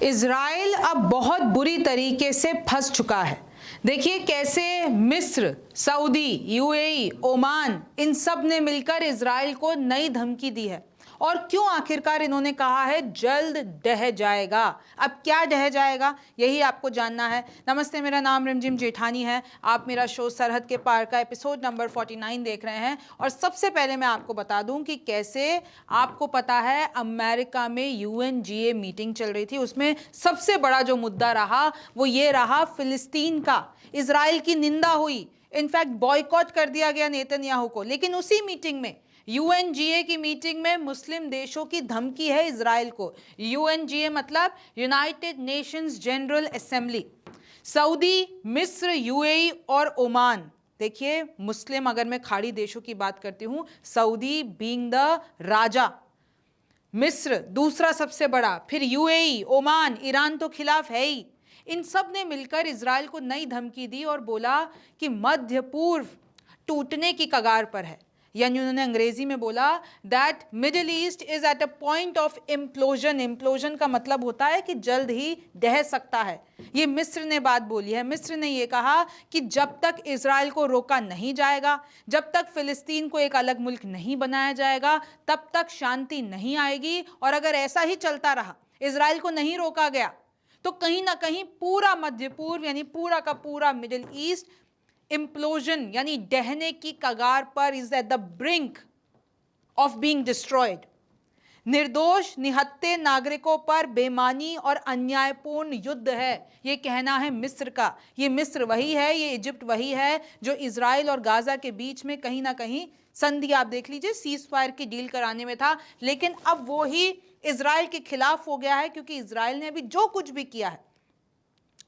Israel अब बहुत बुरी तरीके से फंस चुका है। देखिए कैसे मिस्र, सऊदी, यूएई, ओमान इन सब ने मिलकर इज़राइल को नई धमकी दी है। और क्यों आखिरकार इन्होंने कहा है जल्द ढह जाएगा। अब क्या ढह जाएगा यही आपको जानना है। नमस्ते, मेरा नाम रिमझिम जेठानी है। आप मेरा शो सरहद के पार का एपिसोड नंबर 49 देख रहे हैं। और सबसे पहले मैं आपको बता दूं कि कैसे आपको पता है अमेरिका में यूएनजीए मीटिंग चल रही थी। उसमें सबसे बड़ा जो मुद्दा रहा वो ये रहा फिलिस्तीन का। इजराइल की निंदा हुई, इनफैक्ट बॉयकॉट कर दिया गया नेतन्याहू को। लेकिन उसी मीटिंग में, यूएनजीए की मीटिंग में मुस्लिम देशों की धमकी है इजराइल को। यूएनजीए मतलब United Nations general assembly. Saudi, मिस्र, यूएई और ओमान। देखिए मुस्लिम, अगर मैं खाड़ी देशों की बात करती हूं, सऊदी बीइंग द राजा, मिस्र दूसरा सबसे बड़ा, फिर यूएई, ओमान, ईरान तो खिलाफ है ही। इन सब ने मिलकर इजराइल को नई धमकी दी और बोला कि मध्य पूर्व टूटने की कगार पर है। यानी उन्होंने अंग्रेजी में बोला that middle east is at a point of implosion. Implosion का मतलब होता है कि जल्द ही ढह सकता है। ये मिस्र ने बात बोली है। मिस्र ने ये कहा कि जब तक इजराइल को रोका नहीं जाएगा, जब तक फिलिस्तीन को एक अलग मुल्क नहीं बनाया जाएगा, तब तक शांति नहीं आएगी। और अगर ऐसा ही चलता रहा, इजराइल को नहीं रोका गया, तो कहीं ना कहीं पूरा मध्य पूर्व यानी पूरा का पूरा मिडिल ईस्ट इम्प्लोजन यानी ढहने की कगार पर, is at the brink of being destroyed. निर्दोष निहत्थे नागरिकों पर बेमानी और अन्यायपूर्ण युद्ध है, ये कहना है मिस्र का। ये मिस्र वही है, ये इजिप्ट वही है जो इजराइल और गाजा के बीच में कहीं ना कहीं संधि, आप देख लीजिए, सीज फायर की डील कराने में था। लेकिन अब वो ही इजराइल के खिलाफ हो गया है, क्योंकि इजराइल ने अभी जो कुछ भी किया है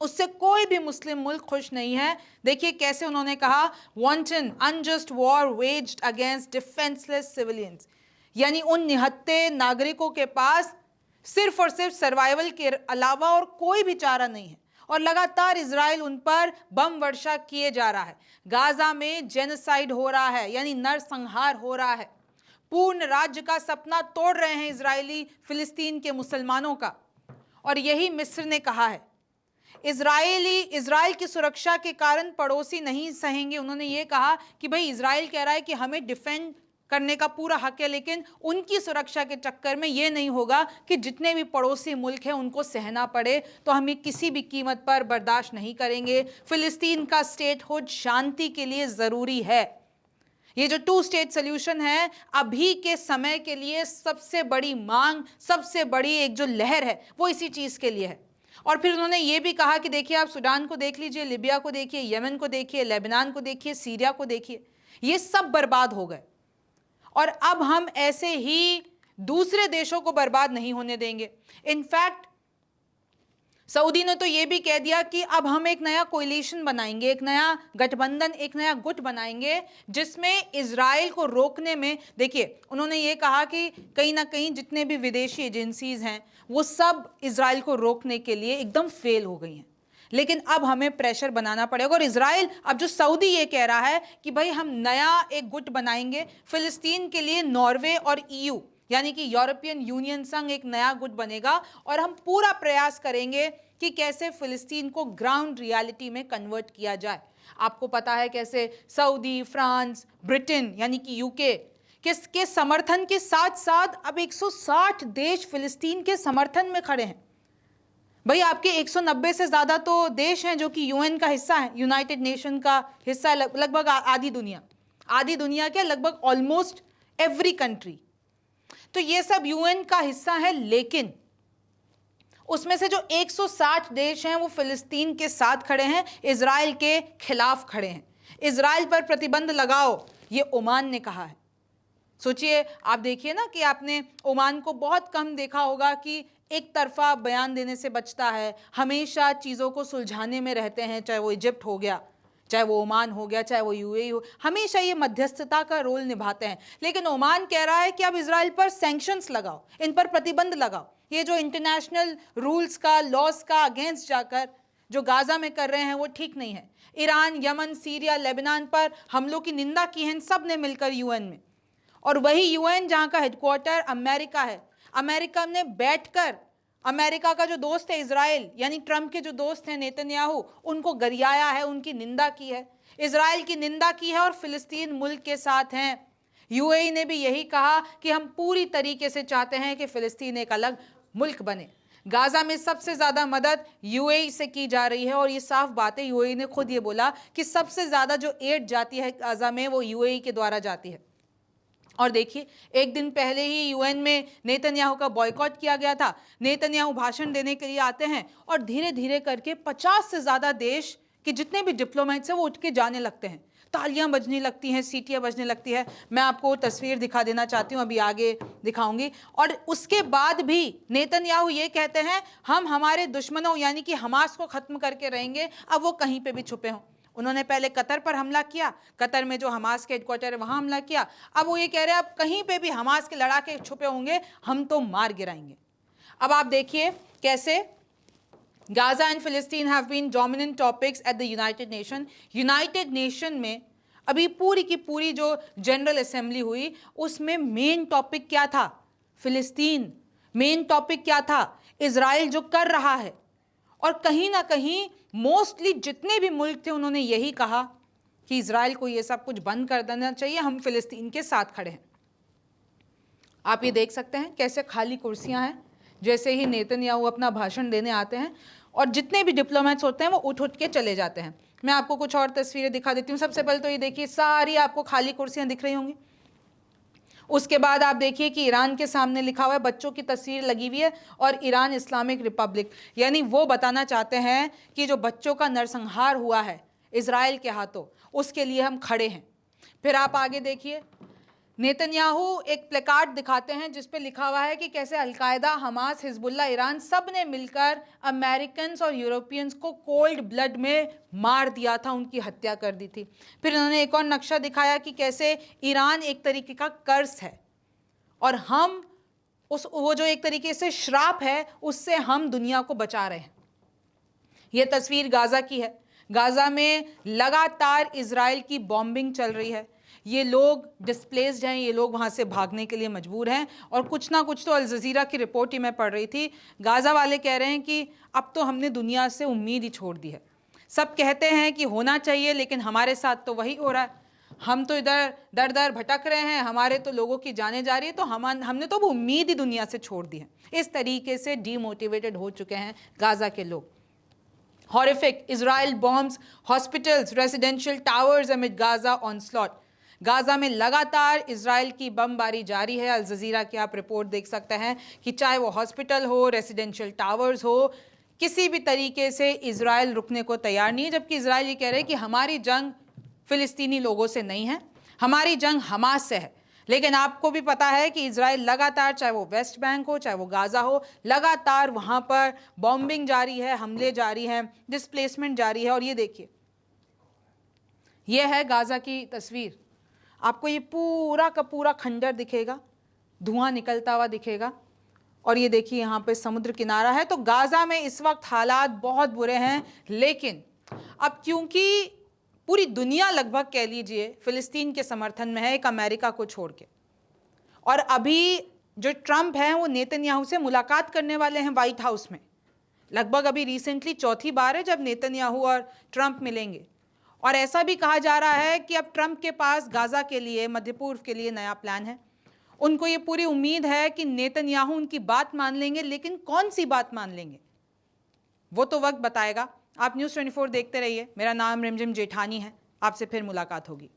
उससे कोई भी मुस्लिम मुल्क खुश नहीं है। देखिए कैसे उन्होंने कहा, wanton unjust war waged against defenceless civilians. यानी उन निहत्थे नागरिकों के पास सिर्फ और सिर्फ सर्वाइवल के अलावा और कोई भी चारा नहीं है। और लगातार इजराइल उन पर बम वर्षा किए जा रहा है। गाजा में जेनोसाइड हो रहा है, यानी नरसंहार हो रहा है। पूर्ण राज्य का सपना तोड़ रहे हैं इजरायली फिलिस्तीन के मुसलमानों का। और यही मिस्र ने कहा है, इजराइल की सुरक्षा के कारण पड़ोसी नहीं सहेंगे। उन्होंने ये कहा कि भाई इजराइल कह रहा है कि हमें डिफेंड करने का पूरा हक है, लेकिन उनकी सुरक्षा के चक्कर में ये नहीं होगा कि जितने भी पड़ोसी मुल्क हैं उनको सहना पड़े, तो हम ये किसी भी कीमत पर बर्दाश्त नहीं करेंगे। फिलिस्तीन का स्टेटहुड शांति के लिए जरूरी है। ये जो 2 स्टेट सोल्यूशन है, अभी के समय के लिए सबसे बड़ी मांग, सबसे बड़ी एक जो लहर है, वो इसी चीज के लिए है। और फिर उन्होंने ये भी कहा कि देखिए आप सूडान को देख लीजिए, लिबिया को देखिए, यमन को देखिए, लेबनान को देखिए, सीरिया को देखिए, ये सब बर्बाद हो गए। और अब हम ऐसे ही दूसरे देशों को बर्बाद नहीं होने देंगे। इनफैक्ट सऊदी ने तो ये भी कह दिया कि अब हम एक नया कोलिशन बनाएंगे, एक नया गठबंधन, एक नया गुट बनाएंगे, जिसमें इजराइल को रोकने में, देखिए उन्होंने ये कहा कि कहीं ना कहीं जितने भी विदेशी एजेंसीज हैं वो सब इजराइल को रोकने के लिए एकदम फेल हो गई हैं। लेकिन अब हमें प्रेशर बनाना पड़ेगा। और इजराइल, अब जो सऊदी ये कह रहा है कि भाई हम नया एक गुट बनाएंगे फिलिस्तीन के लिए, नॉर्वे और ईयू यानी कि यूरोपियन यूनियन संग एक नया गुट बनेगा, और हम पूरा प्रयास करेंगे कि कैसे फिलिस्तीन को ग्राउंड रियलिटी में कन्वर्ट किया जाए। आपको पता है कैसे सऊदी, फ्रांस, ब्रिटेन यानी कि यूके किसके समर्थन के साथ साथ अब 160 देश फिलिस्तीन के समर्थन में खड़े हैं। भाई आपके 190 से ज्यादा तो देश हैं जो कि यूएन का हिस्सा है, यूनाइटेड नेशन का हिस्सा है। लगभग आधी दुनिया के लगभग ऑलमोस्ट एवरी कंट्री, तो ये सब यूएन का हिस्सा है। लेकिन उसमें से जो 160 देश हैं वो फिलिस्तीन के साथ खड़े हैं, इजराइल के खिलाफ खड़े हैं। इजराइल पर प्रतिबंध लगाओ, ये ओमान ने कहा है। सोचिए, आप देखिए ना कि आपने ओमान को बहुत कम देखा होगा कि एक तरफा बयान देने से बचता है, हमेशा चीज़ों को सुलझाने में रहते हैं। चाहे वो इजिप्ट हो गया, चाहे वो ओमान हो गया, चाहे वो यूएई हो, हमेशा ये मध्यस्थता का रोल निभाते हैं। लेकिन ओमान कह रहा है कि अब इजराइल पर सैंक्शंस लगाओ, इन पर प्रतिबंध लगाओ। ये जो इंटरनेशनल रूल्स का, लॉस का अगेंस्ट जाकर जो गाजा में कर रहे हैं वो ठीक नहीं है। ईरान, यमन, सीरिया, लेबनान पर हमलों की निंदा की है इन सब ने मिलकर यूएन में। और वही यूएन जहां का हेडक्वार्टर अमेरिका है, अमेरिका ने बैठकर अमेरिका का जो दोस्त है इजराइल, यानी ट्रंप के जो दोस्त हैं नेतन्याहू, उनको गरियाया है, उनकी निंदा की है, इजराइल की निंदा की है और फिलिस्तीन मुल्क के साथ हैं। यूएई ने भी यही कहा कि हम पूरी तरीके से चाहते हैं कि फिलिस्तीन एक अलग मुल्क बने। गाजा में सबसे ज्यादा मदद यूएई से की जा रही है और ये साफ बात है, यूएई ने खुद ये बोला कि सबसे ज्यादा जो एड जाती है गाजा में वो यूएई के द्वारा जाती है। और देखिए, एक दिन पहले ही यूएन में नेतन्याहू का बॉयकॉट किया गया था। नेतन्याहू भाषण देने के लिए आते हैं और धीरे धीरे करके 50 से ज्यादा देश के जितने भी डिप्लोमेट्स हैं वो उठ के जाने लगते हैं, तालियां बजने लगती हैं, सीटियां बजने लगती है। मैं आपको तस्वीर दिखा देना चाहती हूं, अभी आगे दिखाऊंगी। और उसके बाद भी नेतन्याहू ये कहते हैं हम हमारे दुश्मनों यानी कि हमास को खत्म करके रहेंगे, अब वो कहीं पे भी छुपे हों। उन्होंने पहले कतर पर हमला किया, कतर में जो हमास के हेडक्वार्टर है वहां हमला किया। अब वो ये कह रहे हैं अब कहीं पे भी हमास के लड़ाके छुपे होंगे हम तो मार गिराएंगे। अब आप देखिए कैसे गाजा एंड फिलिस्तीन have been dominant topics at the united nation. United nation में अभी पूरी की पूरी जो जनरल असेंबली हुई उसमें मेन टॉपिक क्या था? फिलिस्तीन। मेन टॉपिक क्या था? इजराइल जो कर रहा है। और कहीं ना कहीं मोस्टली जितने भी मुल्क थे उन्होंने यही कहा कि इजराइल को ये सब कुछ बंद कर देना चाहिए, हम फिलिस्तीन के साथ खड़े हैं। आप ये देख सकते हैं कैसे खाली कुर्सियां हैं, जैसे ही नेतन्याहू अपना भाषण देने आते हैं और जितने भी डिप्लोमेट्स होते हैं वो उठ उठ के चले जाते हैं। मैं आपको कुछ और तस्वीरें दिखा देती हूँ। सबसे पहले तो ये देखिए, सारी आपको खाली कुर्सियां दिख रही होंगी। उसके बाद आप देखिए कि ईरान के सामने लिखा हुआ है, बच्चों की तस्वीर लगी हुई है और ईरान इस्लामिक रिपब्लिक, यानी वो बताना चाहते हैं कि जो बच्चों का नरसंहार हुआ है इजराइल के हाथों उसके लिए हम खड़े हैं। फिर आप आगे देखिए, नेतन्याहू एक प्लेकार्ड दिखाते हैं जिस पे लिखा हुआ है कि कैसे अलकायदा, हमास, हिजबुल्ला, ईरान सब ने मिलकर अमेरिकन्स और यूरोपियंस को कोल्ड ब्लड में मार दिया था, उनकी हत्या कर दी थी। फिर उन्होंने एक और नक्शा दिखाया कि कैसे ईरान एक तरीके का कर्ज है और हम वो जो एक तरीके से श्राप है उससे हम दुनिया को बचा रहे हैं। यह तस्वीर गाजा की है। गाजा में लगातार इजराइल की बॉम्बिंग चल रही है। ये लोग डिस्प्लेस्ड हैं, ये लोग वहाँ से भागने के लिए मजबूर हैं। और कुछ ना कुछ तो अल जज़ीरा की रिपोर्ट ही मैं पढ़ रही थी, गाज़ा वाले कह रहे हैं कि अब तो हमने दुनिया से उम्मीद ही छोड़ दी है। सब कहते हैं कि होना चाहिए लेकिन हमारे साथ तो वही हो रहा है, हम तो इधर दर दर भटक रहे हैं, हमारे तो लोगों की जाने जा रही है, तो हमने तो उम्मीद ही दुनिया से छोड़ दी है। इस तरीके से डीमोटिवेटेड हो चुके हैं गाज़ा के लोग। Horrific, Israel bombs hospitals, residential towers amid Gaza onslaught. Gaza में लगातार इजराइल की बमबारी जारी है। अल जज़ीरा की आप रिपोर्ट देख सकते हैं कि चाहे वो हॉस्पिटल हो, रेजिडेंशियल टावर्स हो, किसी भी तरीके से इजराइल रुकने को तैयार नहीं है। जबकि इजराइल ये कह रहे हैं कि हमारी जंग फिलिस्तीनी लोगों से नहीं है, हमारी जंग हमास से है। लेकिन आपको भी पता है कि इजराइल लगातार, चाहे वो वेस्ट बैंक हो चाहे वो गाजा हो, लगातार वहां पर बॉम्बिंग जारी है, हमले जारी हैं, डिस्प्लेसमेंट जारी है। और ये देखिए, यह है गाजा की तस्वीर। आपको ये पूरा का पूरा खंडर दिखेगा, धुआं निकलता हुआ दिखेगा। और ये देखिए यहाँ पे समुद्र किनारा है। तो गाजा में इस वक्त हालात बहुत बुरे हैं। लेकिन अब क्योंकि पूरी दुनिया लगभग कह लीजिए फिलिस्तीन के समर्थन में है, एक अमेरिका को छोड़ के, और अभी जो ट्रंप हैं वो नेतन्याहू से मुलाकात करने वाले हैं व्हाइट हाउस में। लगभग अभी रिसेंटली चौथी बार है जब नेतन्याहू और ट्रंप मिलेंगे। और ऐसा भी कहा जा रहा है कि अब ट्रंप के पास गाजा के लिए, मध्य पूर्व के लिए नया प्लान है। उनको ये पूरी उम्मीद है कि नेतन्याहू उनकी बात मान लेंगे, लेकिन कौन सी बात मान लेंगे वो तो वक्त बताएगा। आप न्यूज़ 24 देखते रहिए। मेरा नाम रिमझिम जेठानी है। आपसे फिर मुलाकात होगी।